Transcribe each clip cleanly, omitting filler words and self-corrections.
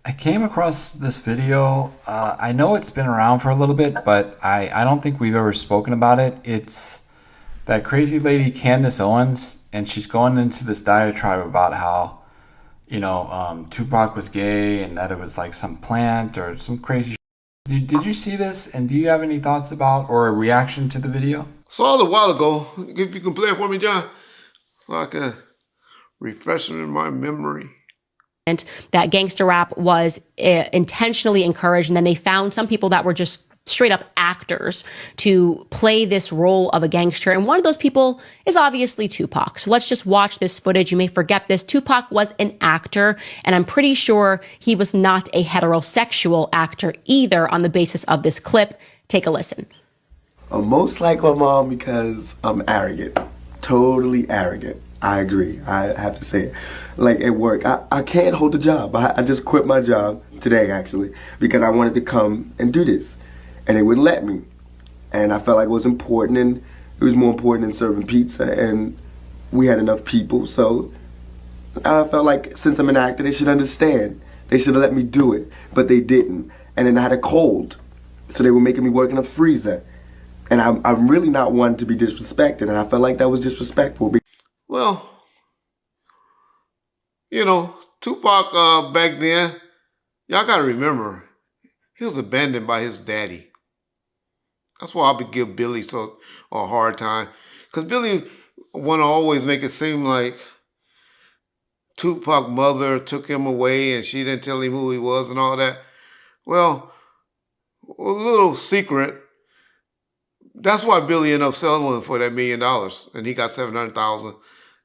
I came across this video. I know it's been around for a little bit, but I don't think we've ever spoken about it. It's that crazy lady, Candace Owens, and she's going into this diatribe about how, Tupac was gay and that it was like some plant or some crazy. Did you see this? And do you have any thoughts about or a reaction to the video? Saw it a while ago. If you can play it for me, John, so I can refresh it in my memory. That gangster rap was intentionally encouraged, and then they found some people that were just straight up actors to play this role of a gangster. And one of those people is obviously Tupac. So let's just watch this footage. You may forget this. Tupac was an actor, and I'm pretty sure he was not a heterosexual actor either on the basis of this clip. Take a listen. I'm most like my mom because I'm arrogant. Totally arrogant. I agree. I have to say it. Like at work, I can't hold a job. I just quit my job today, actually, because I wanted to come and do this. And they wouldn't let me. And I felt like it was important, and it was more important than serving pizza. And we had enough people, so I felt like since I'm an actor, they should understand. They should have let me do it, but they didn't. And then I had a cold, so they were making me work in a freezer. And I'm really not one to be disrespected, and I felt like that was disrespectful. Well, Tupac back then, y'all gotta remember, he was abandoned by his daddy. That's why I would give Billy a hard time. Because Billy want to always make it seem like Tupac's mother took him away and she didn't tell him who he was and all that. Well, a little secret. That's why Billy ended up selling for that $1 million. And he got $700,000.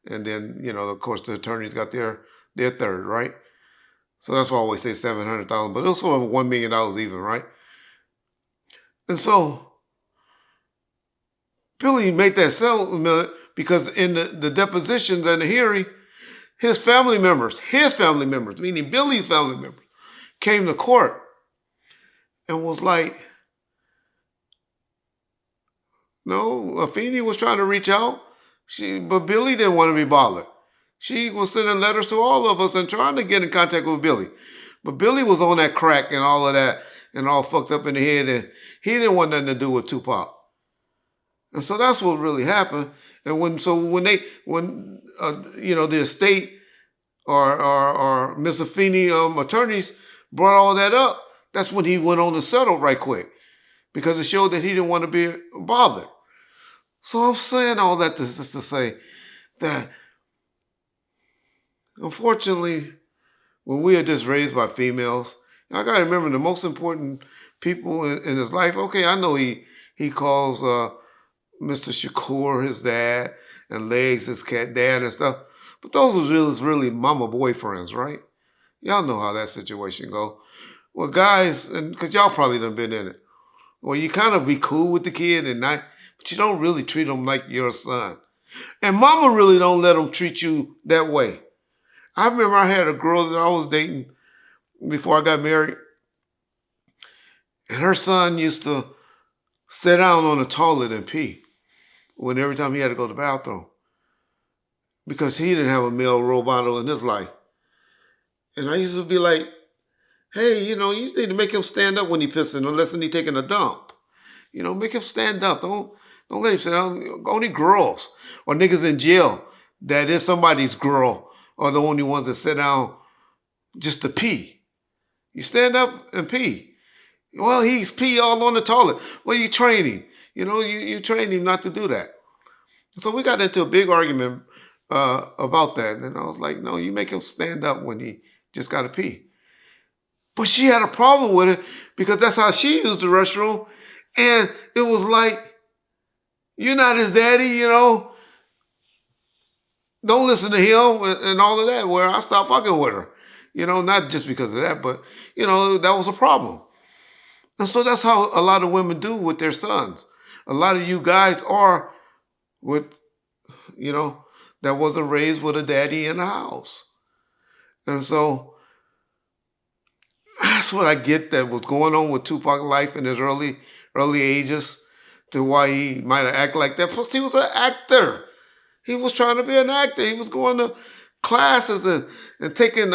And then, of course, the attorneys got their third, right? So that's why I always say $700,000. But it was sort of $1 million even, right? And so Billy made that settlement because in the depositions and the hearing, his family members, meaning Billy's family members, came to court and was like, no, Afeni was trying to reach out, but Billy didn't want to be bothered. She was sending letters to all of us and trying to get in contact with Billy. But Billy was on that crack and all of that and all fucked up in the head, and he didn't want nothing to do with Tupac. And so that's what really happened. And when the estate or Miss Afeni attorneys brought all that up, that's when he went on and settled right quick, because it showed that he didn't want to be bothered. So I'm saying all that just to say that, unfortunately, when we are just raised by females, I got to remember the most important people in his life. Okay, I know he calls Mr. Shakur his dad and Legs his cat dad and stuff, but those was really mama boyfriends, right? Y'all know how that situation go. Well, guys, and because y'all probably done been in it, well, you kind of be cool with the kid and not, but you don't really treat him like your son. And mama really don't let him treat you that way. I remember I had a girl that I was dating before I got married, and her son used to sit down on the toilet and pee every time he had to go to the bathroom, because he didn't have a male role model in his life. And I used to be like, hey, you need to make him stand up when he pissing, unless he's taking a dump. Make him stand up. Don't let him sit down. Only girls or niggas in jail that is somebody's girl are the only ones that sit down just to pee. You stand up and pee. Well, he's pee all on the toilet. Well, you train him. You train him not to do that. So we got into a big argument about that. And I was like, no, you make him stand up when he just got to pee. But she had a problem with it because that's how she used the restroom. And it was like, you're not his daddy, Don't listen to him and all of that, where I stopped fucking with her. Not just because of that, but, that was a problem. And so that's how a lot of women do with their sons. A lot of you guys are with, that wasn't raised with a daddy in the house. And so that's what I get that was going on with Tupac's life in his early ages, to why he might have acted like that. Plus, he was an actor. He was trying to be an actor. He was going to classes and taking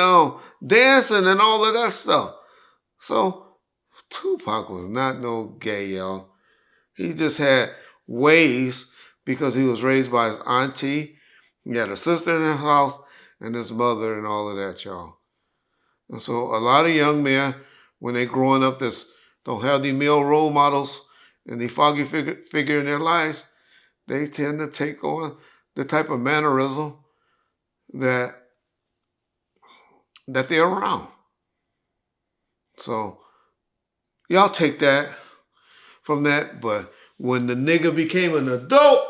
dancing and all of that stuff. So Tupac was not no gay, y'all. He just had ways because he was raised by his auntie. He had a sister in his house and his mother and all of that, y'all. And so a lot of young men, when they growing up, don't have the male role models and the foggy figure in their lives, they tend to take on the type of mannerism that they're around. So y'all take that from that, but when the nigga became an adult,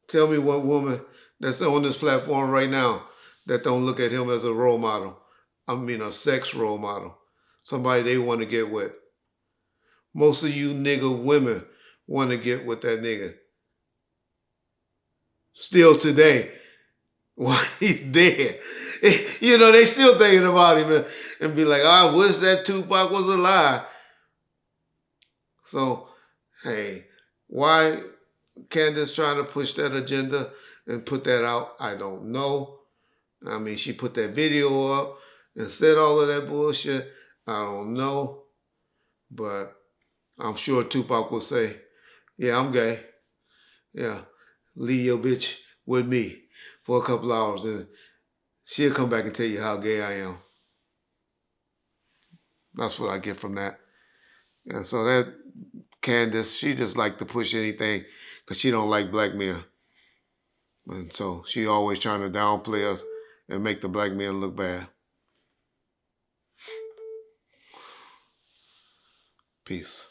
tell me what woman that's on this platform right now that don't look at him as a role model. I mean a sex role model. Somebody they want to get with. Most of you nigga women want to get with that nigga. Still today, while he's dead. You know, they still thinking about him and be like, I wish that Tupac was alive. So, hey, why Candace trying to push that agenda and put that out? I don't know. I mean, she put that video up and said all of that bullshit. I don't know. But I'm sure Tupac will say, yeah, I'm gay. Yeah, leave your bitch with me for a couple hours and she'll come back and tell you how gay I am. That's what I get from that. And so that Candace, she just like to push anything because she don't like black men. And so she always trying to downplay us and make the black men look bad. Peace.